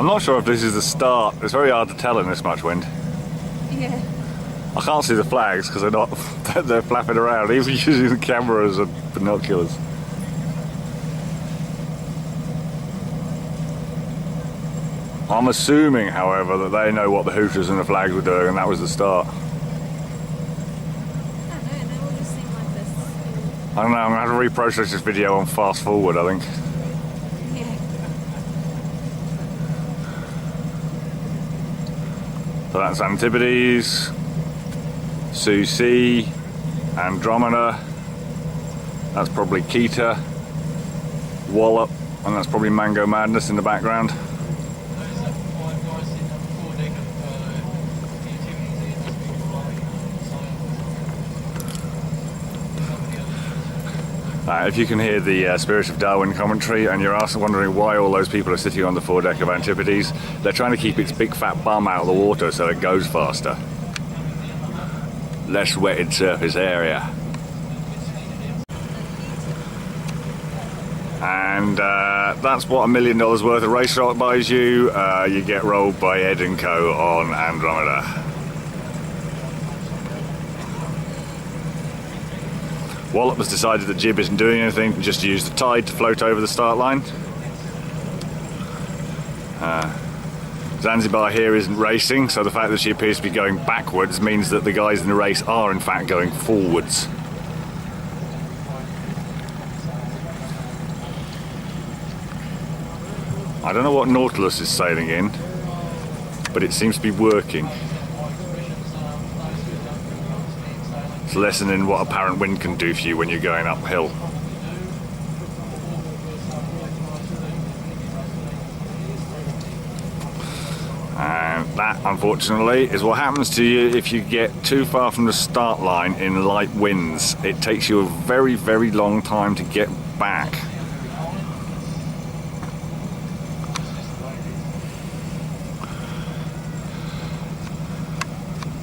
I'm not sure if this is the start. It's very hard to tell in this much wind. Yeah. I can't see the flags because they're not. They're flapping around, even using the cameras and binoculars. I'm assuming, however, that they know what the hooters and the flags were doing, and that was the start. I don't know, they all just seem like this. I don't know, I'm going to have to reprocess this video on fast forward, I think. Yeah. So that's Antipodes, Susi, Andromeda, that's probably Kita, Wallop, and that's probably Mango Madness in the background. If you can hear the Spirit of Darwin commentary and you're wondering why all those people are sitting on the foredeck of Antipodes, they're trying to keep its big fat bum out of the water so it goes faster. Less wetted surface area. And that's what $1 million worth of race rock buys you. You get rolled by Ed & Co on Andromeda. Wallop has decided that jib isn't doing anything, just to use the tide to float over the start line. Zanzibar here isn't racing, so the fact that she appears to be going backwards means that the guys in the race are in fact going forwards. I don't know what Nautilus is sailing in, but it seems to be working. It's lessening what apparent wind can do for you when you're going uphill. And that, unfortunately, is what happens to you if you get too far from the start line in light winds. It takes you a very, very long time to get back.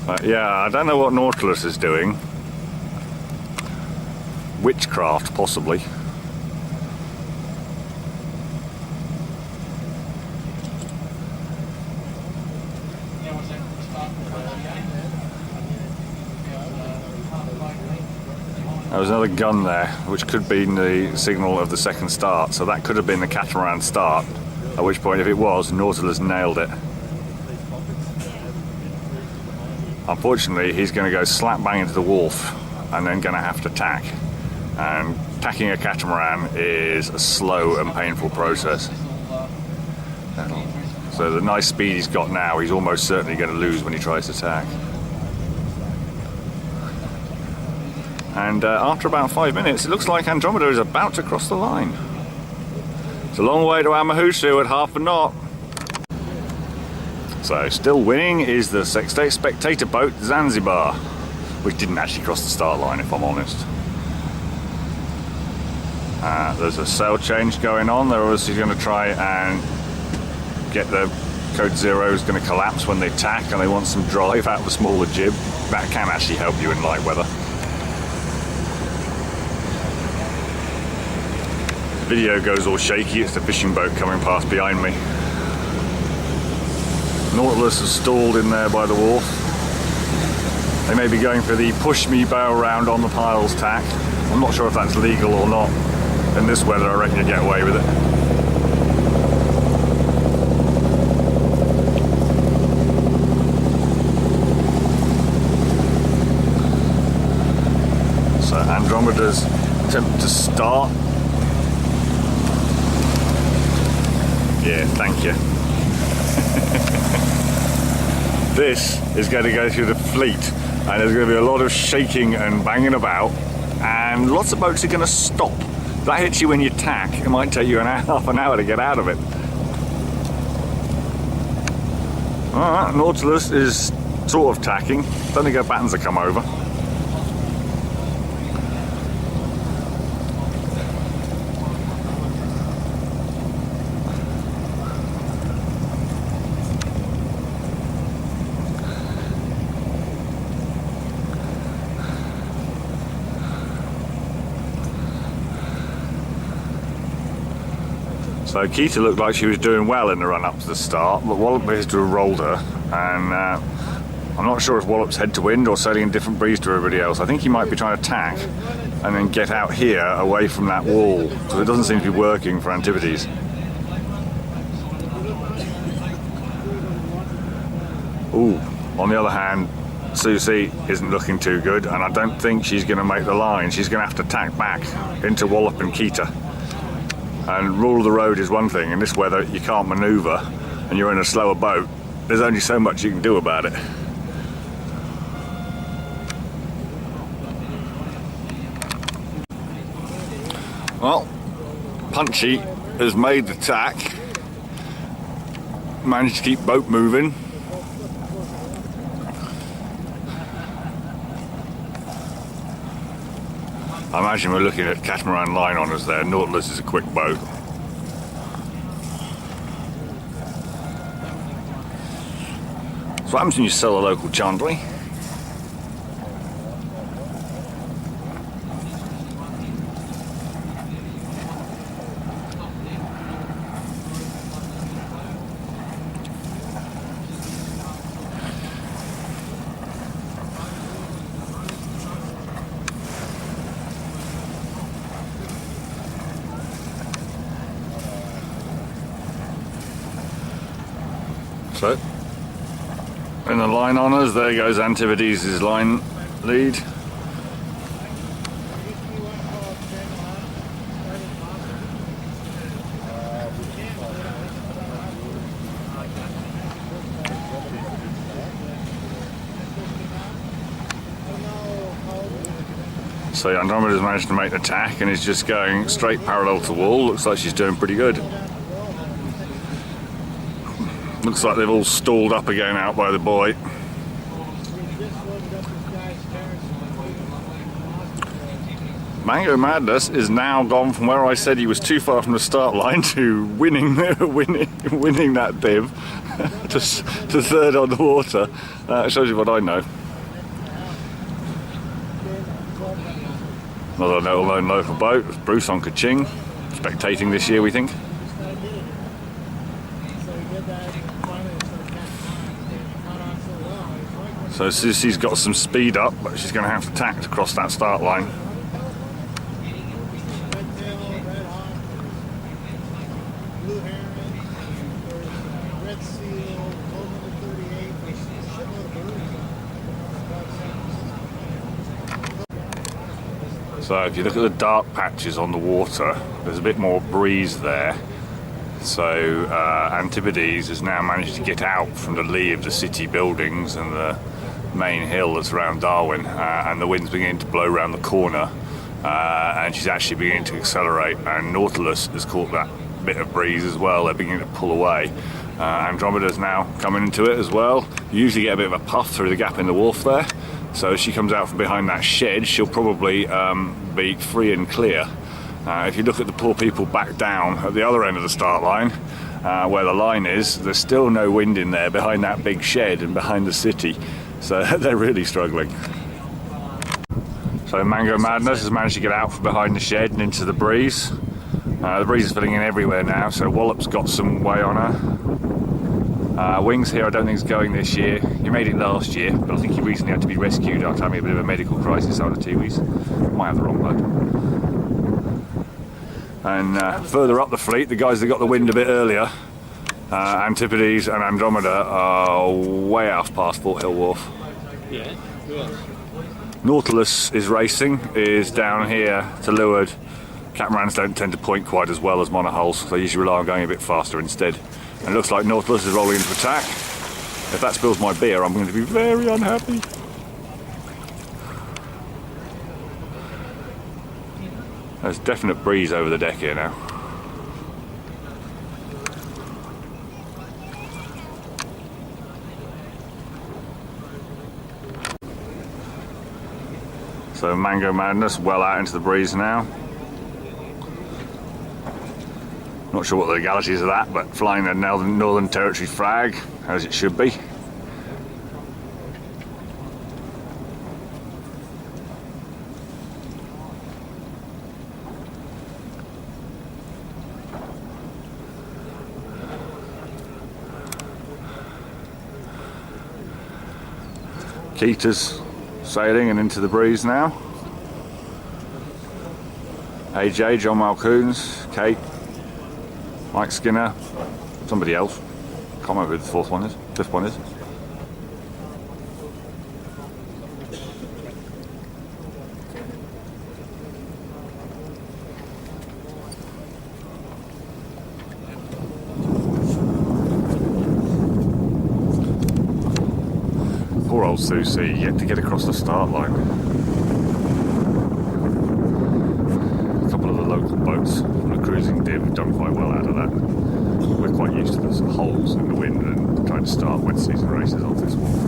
But yeah, I don't know what Nautilus is doing. Witchcraft, possibly. There was another gun there, which could be the signal of the second start, so that could have been the catamaran start, at which point, if it was, Nautilus nailed it. Unfortunately, he's going to go slap bang into the wharf and then going to have to tack. And tacking a catamaran is a slow and painful process. So the nice speed he's got now, he's almost certainly going to lose when he tries to tack. And after about 5 minutes, it looks like Andromeda is about to cross the line. It's a long way to Amahusu at half a knot. So still winning is the Sextate Spectator boat Zanzibar, which didn't actually cross the start line, if I'm honest. There's a sail change going on. They're obviously going to try and get the Code Zero is going to collapse when they tack, and they want some drive out of the smaller jib. That can actually help you in light weather. The video goes all shaky. It's the fishing boat coming past behind me. Nautilus is stalled in there by the wharf. They may be going for the push me bow round on the piles tack. I'm not sure if that's legal or not. In this weather, I reckon you get away with it. So Andromeda's attempt to start. Yeah, thank you. This is going to go through the fleet, and there's going to be a lot of shaking and banging about, and lots of boats are going to stop. If that hits you when you tack, it might take you half an hour to get out of it. Alright, Nautilus is sort of tacking. Don't think her battens have come over. So Keita looked like she was doing well in the run up to the start, but Wallop appears to have rolled her, and I'm not sure if Wallop's head to wind or sailing a different breeze to everybody else. I think he might be trying to tack and then get out here away from that wall, because it doesn't seem to be working for Antipodes. Ooh, on the other hand, Susie isn't looking too good, and I don't think she's going to make the line. She's going to have to tack back into Wallop and Keita. And rule of the road is one thing. In this weather, you can't manoeuvre, and you're in a slower boat. There's only so much you can do about it. Well, Punchy has made the tack, managed to keep boat moving. I imagine we're looking at catamaran line on us there. Nautilus is a quick boat. So what happens when you sell a local chandlery? So, in the line on us, there goes Antipodes' line lead. So Andromeda's managed to make the tack and is just going straight parallel to the wall. Looks like she's doing pretty good. Looks like they've all stalled up again out by the buoy. Mango Madness is now gone from where I said he was too far from the start line to winning that div to third on the water. It shows you what I know. Another well-known local boat, Bruce on Kaching, spectating this year, we think. So Susie's got some speed up, but she's going to have to tack to cross that start line. So if you look at the dark patches on the water, there's a bit more breeze there. So Antipodes has now managed to get out from the lee of the city buildings and the main hill that's around Darwin, and the wind's beginning to blow around the corner, and she's actually beginning to accelerate, and Nautilus has caught that bit of breeze as well. They're beginning to pull away. Andromeda's now coming into it as well. You usually get a bit of a puff through the gap in the wharf there, so as she comes out from behind that shed, she'll probably be free and clear. If you look at the poor people back down at the other end of the start line, where the line is, there's still no wind in there behind that big shed and behind the city. So they're really struggling. So Mango Madness has managed to get out from behind the shed and into the breeze. The breeze is filling in everywhere now, so Wallop's got some way on her. Wings here I don't think is going this year. He made it last year, but I think he recently had to be rescued after having a bit of a medical crisis out of the Tiwis. Might have the wrong boat. And further up the fleet, the guys that got the wind a bit earlier, Antipodes and Andromeda are way off past Fort Hill Wharf. Yeah. Nautilus is racing, is down here to leeward. Catamarans don't tend to point quite as well as monohulls, they usually rely on going a bit faster instead. And it looks like Nautilus is rolling into attack. If that spills my beer, I'm going to be very unhappy. There's definite breeze over the deck here now. So Mango Madness well out into the breeze now. Not sure what the legalities of that, but flying the Northern Territory flag, as it should be. Keita's sailing and into the breeze now. AJ, John Malcoons, Kate, Mike Skinner, somebody else. Can't remember who the fifth one is. Poor old Susie, yet to get across the start line. A couple of the local boats from the cruising div have done quite well out of that. We're quite used to the holes in the wind and trying to start wet season races off this one.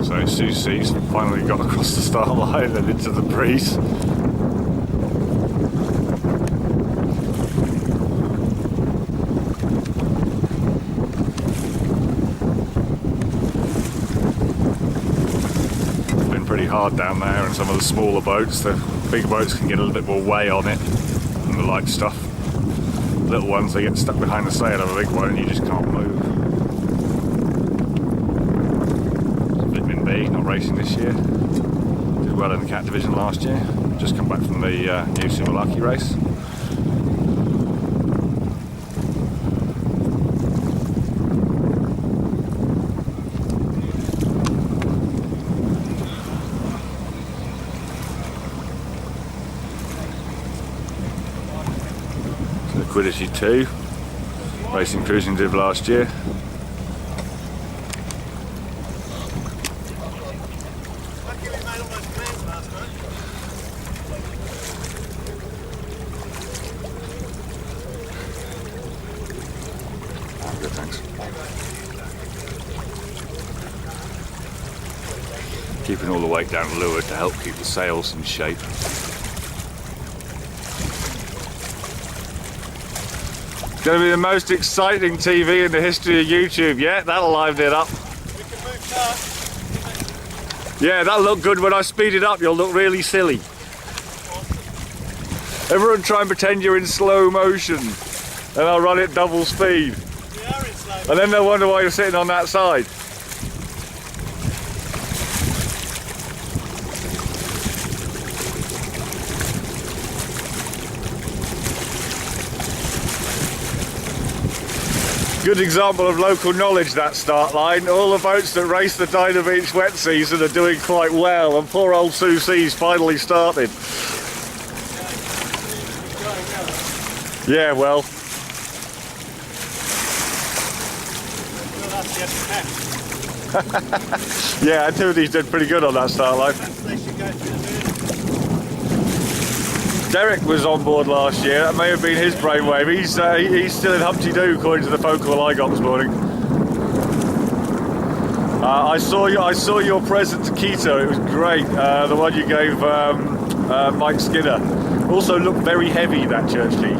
So Susie's finally got across the start line and into the breeze. It's been pretty hard down there, and some of the smaller boats, the big boats can get a little bit more way on it than the light stuff. Little ones, they get stuck behind the sail of a big one and you just can't move. Not racing this year. Did well in the cat division last year. Just come back from the new Sumalaki race. Liquidity 2, racing cruising div last year. Good, thanks. Keeping all the weight down the lure to help keep the sails in shape. It's going to be the most exciting TV in the history of YouTube. Yeah, that'll liven it up. We can move fast. Yeah, that'll look good when I speed it up. You'll look really silly. Everyone try and pretend you're in slow motion, and I'll run it double speed. We are in slow. And then they'll wonder why you're sitting on that side. Good example of local knowledge, that start line. All the boats that race the Dinah Beach wet season are doing quite well, and poor old Susie's finally started. Yeah, well. Yeah, Activities did pretty good on that start line. Derek was on board last year. That may have been his brainwave. He's still in Humpty Doo, according to the phone call I got this morning. I saw your present to Keto. It was great. The one you gave Mike Skinner. Also looked very heavy, that church tea.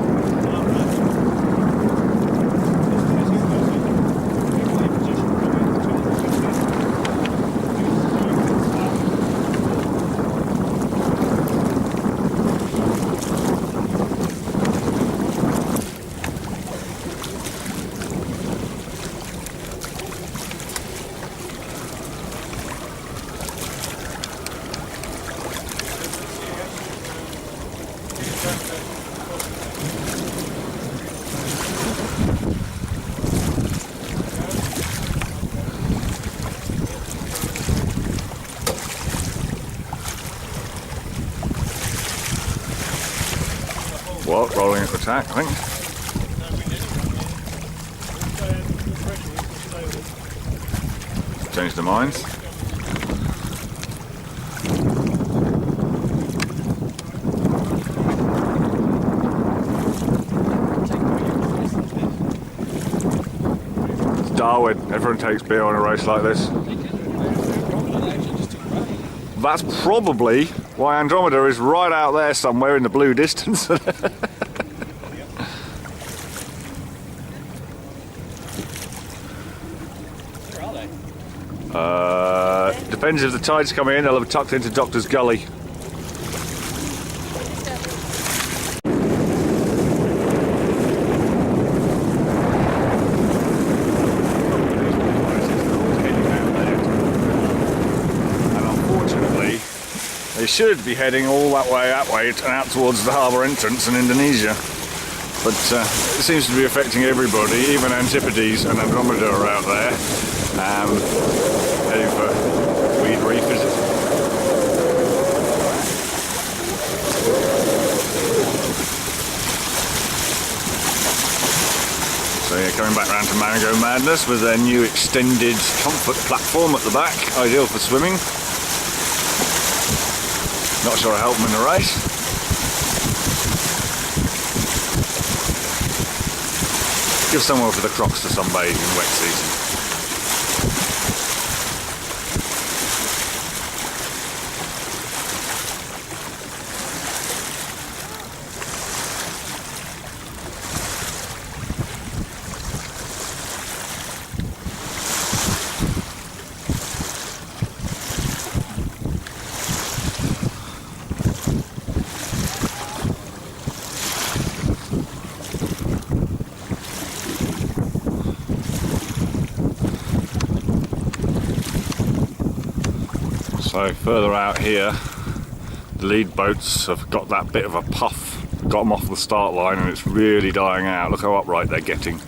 What? Rolling at the tack, I think. changed their minds. It's Darwin. Everyone takes beer on a race like this. That's probably why Andromeda is right out there somewhere in the blue distance. Depends if the tide's coming in, they'll have tucked into Doctor's Gully. And unfortunately, they should be heading all that way and out towards the harbour entrance in Indonesia. But it seems to be affecting everybody, even Antipodes and Andromeda are out there. Heading for Weed Reef, is it? So yeah, coming back round to Mango Madness with their new extended comfort platform at the back, ideal for swimming. Not sure I'll help them in the race. Give somewhere for the crocs to sunbathe in wet season. So further out here, the lead boats have got that bit of a puff, got them off the start line, and it's really dying out. Look how upright they're getting.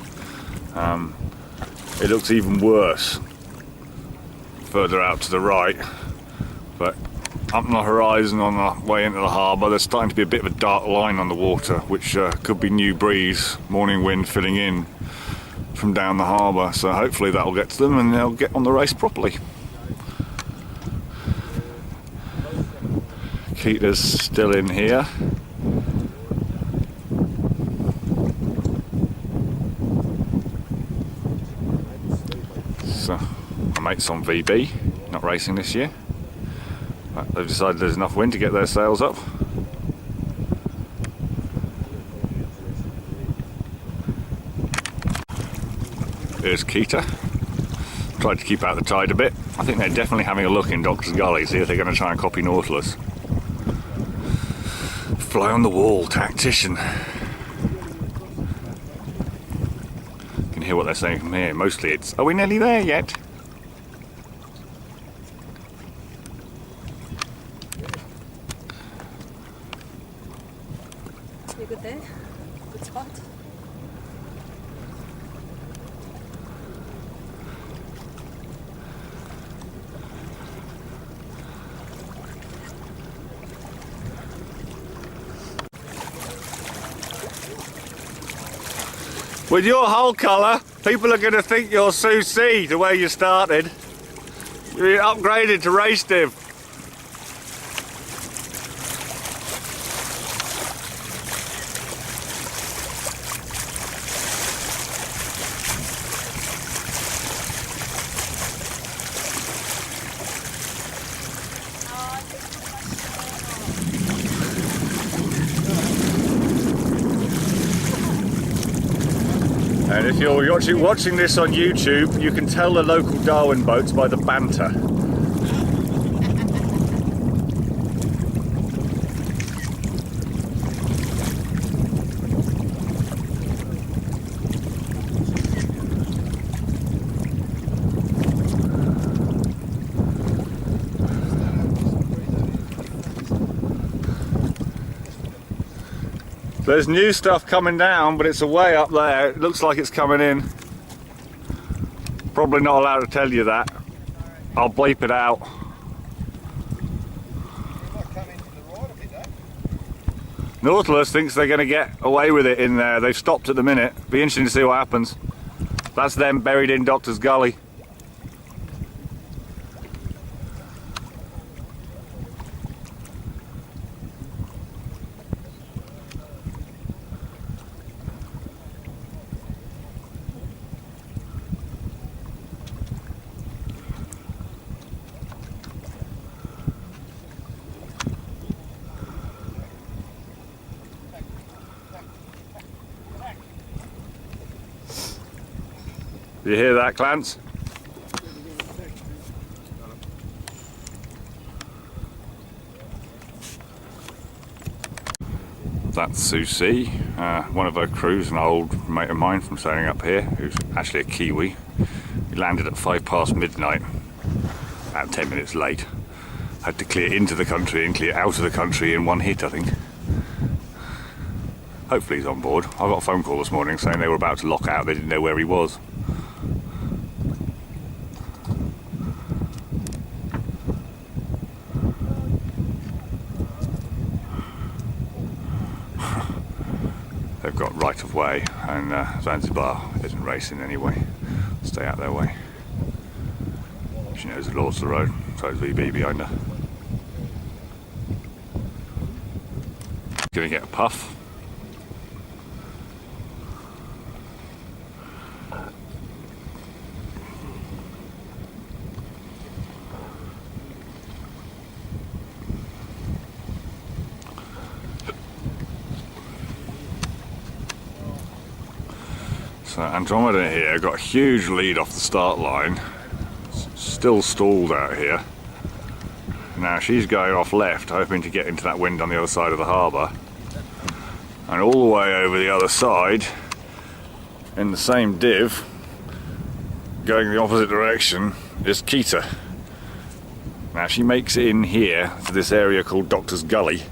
It looks even worse further out to the right, but up on the horizon on the way into the harbour, there's starting to be a bit of a dark line on the water, which could be new breeze, morning wind filling in from down the harbour. So hopefully that'll get to them and they'll get on the race properly. Kita's still in here. So, my mate's on VB, not racing this year. But they've decided there's enough wind to get their sails up. There's Kita. Tried to keep out the tide a bit. I think they're definitely having a look in Doctor's Gully, see if they're going to try and copy Nautilus. Fly on the wall, tactician. You can hear what they're saying from here. Mostly it's, are we nearly there yet? You good there? Good spot? With your hull colour, people are going to think you're Sue C, the way you started. You're upgraded to race div. And if you're watching this on YouTube, you can tell the local Darwin boats by the banter. There's new stuff coming down, but it's way up there. It looks like it's coming in. Probably not allowed to tell you that. I'll bleep it out. Nautilus thinks they're going to get away with it in there. They've stopped at the minute. Be interesting to see what happens. That's them buried in Doctor's Gully. You hear that, Clance? That's Susie, one of her crews, an old mate of mine from sailing up here, who's actually a Kiwi. He landed at midnight, about 10 minutes late. Had to clear into the country and clear out of the country in one hit, I think. Hopefully he's on board. I got a phone call this morning saying they were about to lock out, they didn't know where he was. They've got right of way, and Zanzibar isn't racing anyway. Stay out their way. She knows the laws of the road, so is VB behind her. Gonna get a puff. So Andromeda here got a huge lead off the start line, still stalled out here. Now she's going off left, hoping to get into that wind on the other side of the harbour. And all the way over the other side, in the same div, going the opposite direction, is Kita. Now she makes it in here to this area called Doctor's Gully.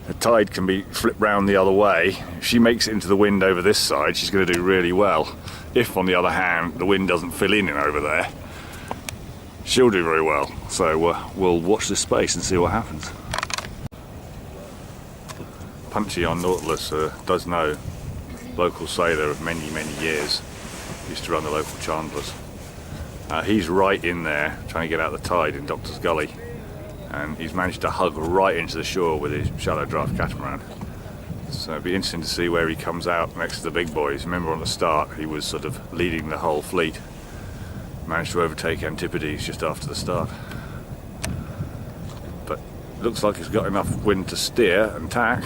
The tide can be flipped round the other way. If she makes it into the wind over this side, she's going to do really well. If, on the other hand, the wind doesn't fill in over there, she'll do very well. So we'll watch this space and see what happens. Punchy on Nautilus does know. Local sailor of many, many years. Used to run the local Chandlers. He's right in there, trying to get out the tide in Doctor's Gully. And he's managed to hug right into the shore with his shallow draft catamaran. So it'll be interesting to see where he comes out next to the big boys. Remember on the start he was sort of leading the whole fleet. Managed to overtake Antipodes just after the start. But looks like he's got enough wind to steer and tack.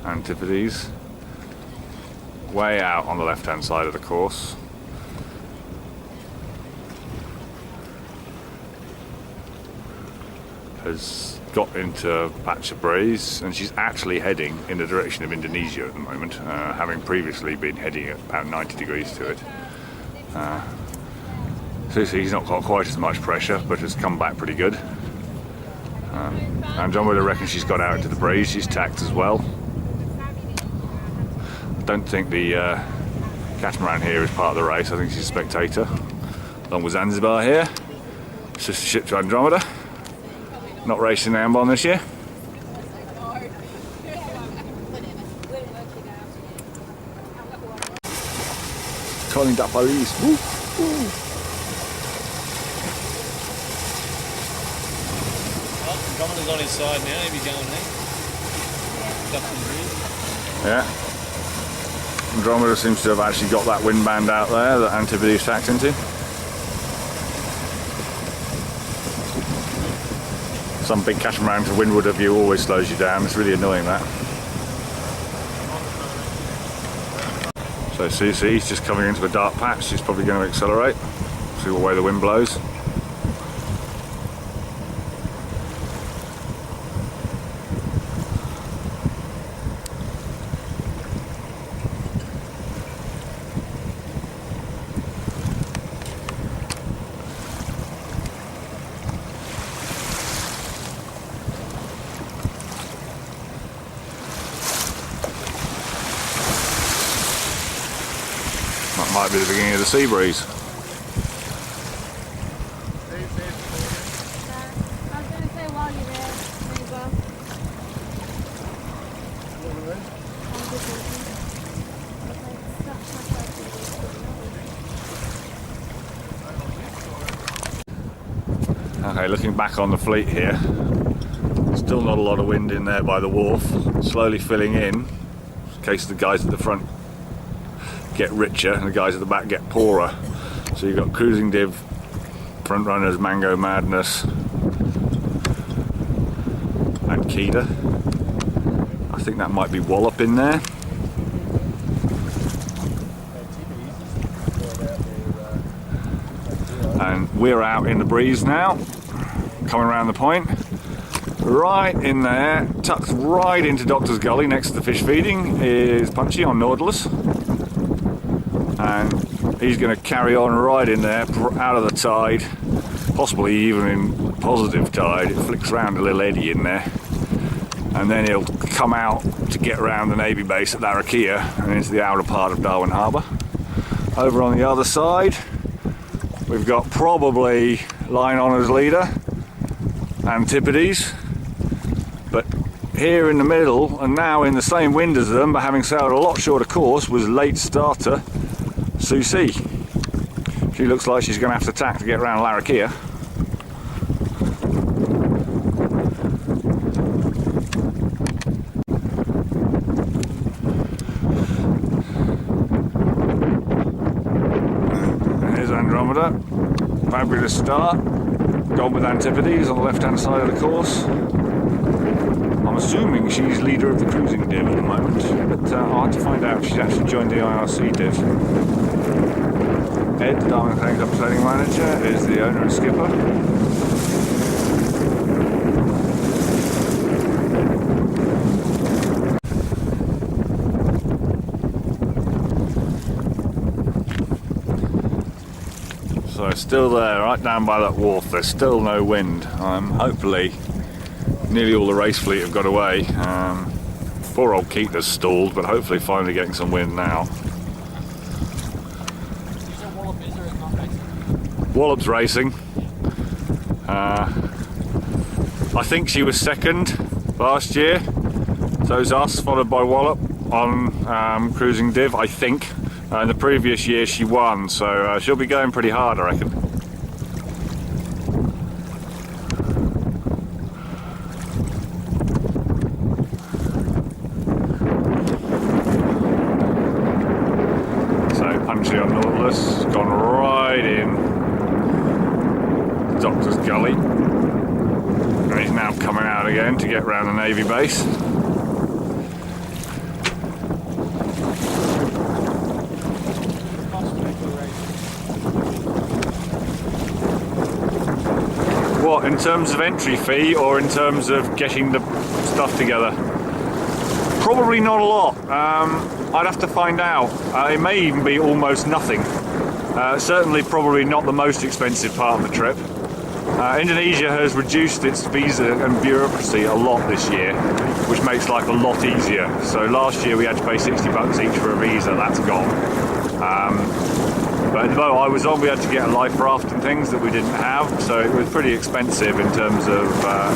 Antipodes. Way out on the left hand side of the course. Has got into a patch of breeze and she's actually heading in the direction of Indonesia at the moment, having previously been heading at about 90 degrees to it. So he's not got quite as much pressure but has come back pretty good. Andromeda reckons she's got out into the breeze, she's tacked as well. I don't think the catamaran here is part of the race. I think she's a spectator, along with Zanzibar here, sister ship to Andromeda. Not racing Ambon this year. Calling that police. Woo, woo. Oh, Andromeda's on his side now, he'll be going there. Yeah. Andromeda seems to have actually got that wind band out there that Antipodes tacked into. Some big catamaran to windward of you always slows you down. It's really annoying, that. So CC's just coming into a dark patch. She's probably going to accelerate. See what way the wind blows. That might be the beginning of the sea breeze. I was going to say while you're there, there you go. Okay, looking back on the fleet here, still not a lot of wind in there by the wharf, slowly filling in case the guys at the front get richer and the guys at the back get poorer. So you've got Cruising Div, Front Runners, Mango Madness and Keeder. I think that might be Wallop in there. And we're out in the breeze now, coming around the point. Right in there, tucked right into Doctor's Gully next to the fish feeding, is Punchy on Nautilus. And he's going to carry on right in there, out of the tide, possibly even in positive tide. It flicks around a little eddy in there. And then he'll come out to get around the Navy base at Larrakia and into the outer part of Darwin Harbour. Over on the other side, we've got probably line honours leader, Antipodes. But here in the middle, and now in the same wind as them, but having sailed a lot shorter course, was late starter Susie. She looks like she's going to have to tack to get around Larrakia. Here's Andromeda. Fabulous start. Gone with Antipodes on the left-hand side of the course. I'm assuming she's leader of the cruising div at the moment, but I'll have to find out if she's actually joined the IRC div. Ed, the Darwin Club training manager, is the owner and skipper. So still there, right down by that wharf. There's still no wind. Hopefully nearly all the race fleet have got away. Poor old Keaton's stalled, but hopefully finally getting some wind now. Wallop's racing. I think she was second last year. So's us, followed by Wallop on cruising div, I think. In the previous year she won, so she'll be going pretty hard, I reckon. Punchy on Nautilus, gone right in Doctor's Gully, and he's now coming out again to get round the Navy base. What, in terms of entry fee or in terms of getting the stuff together? Probably not a lot. I'd have to find out. It may even be almost nothing. Certainly probably not the most expensive part of the trip. Indonesia has reduced its visa and bureaucracy a lot this year, which makes life a lot easier. So last year we had to pay $60 each for a visa, that's gone. But though I was on, we had to get a life raft and things that we didn't have, so it was pretty expensive in terms of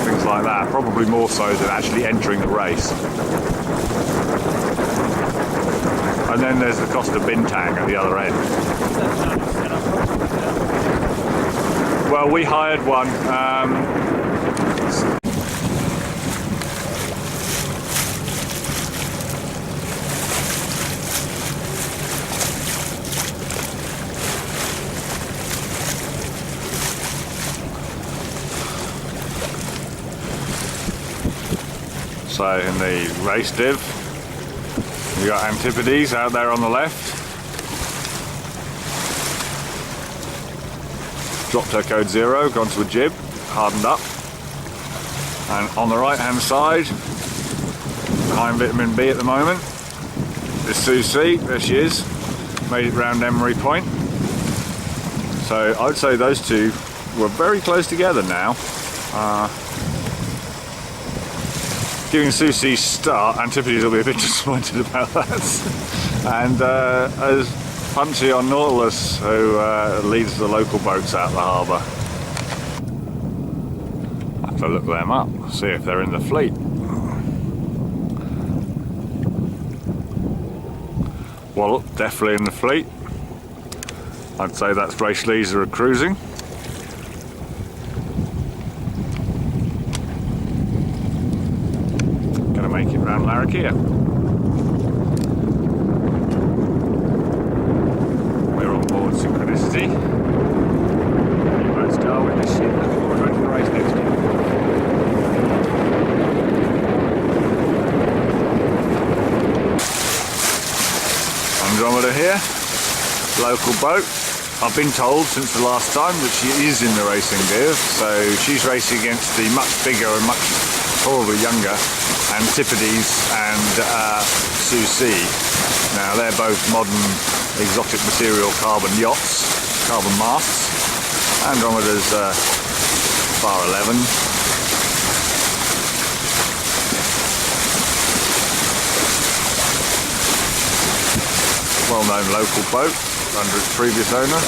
things like that, probably more so than actually entering the race. And then there's the cost of Bintang at the other end. Well, we hired one. So in the race div, we got Antipodes out there on the left. Dropped her code 0, gone to a jib, hardened up. And on the right hand side, behind vitamin B at the moment, is Susie, there she is, made it round Emery Point. So I'd say those two were very close together now. Giving Susie's start, Antipodes will be a bit disappointed about that. And as Punchy on Nautilus, who leads the local boats out the harbour. I have to look them up, see if they're in the fleet. Well, definitely in the fleet. I'd say that's Race Leaser cruising. Gonna make it round Larrakia. Syncronicity. Boats Darwin this year, looking forward to the race next year. here, local boat. I've been told since the last time that she is in the racing div, so she's racing against the much bigger and much probably younger Antipodes and Susie. Now they're both modern exotic material carbon yachts, carbon masts. Andromeda's bar 11. Well-known local boat under its previous owner.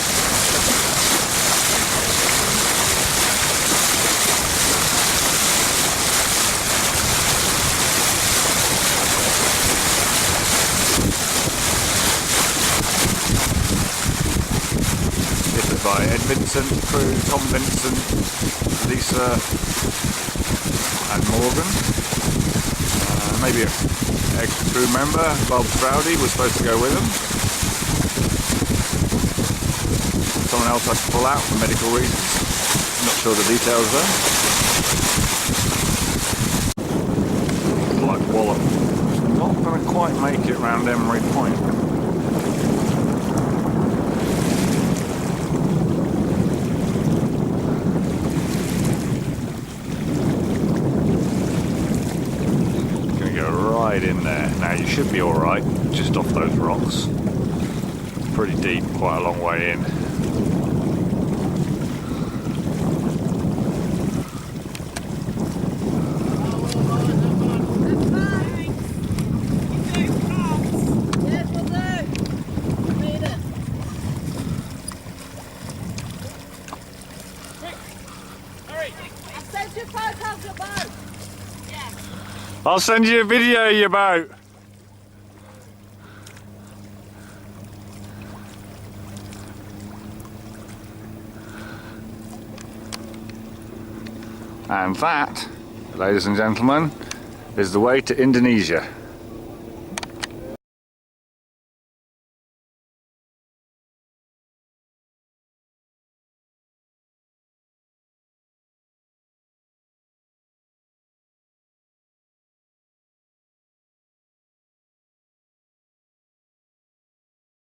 Fitted by Ed Vincent, crew, Tom Vincent, Lisa and Morgan. Maybe an extra crew member, Bob Stroudy, was supposed to go with them. Someone else had to pull out for medical reasons. Not sure the details there. Black Wallop. Not going to quite make it round Emery Point. Going to go right in there. Now you should be alright, just off those rocks. Pretty deep, quite a long way in. I'll send you a video of your boat. And that, ladies and gentlemen, is the way to Indonesia.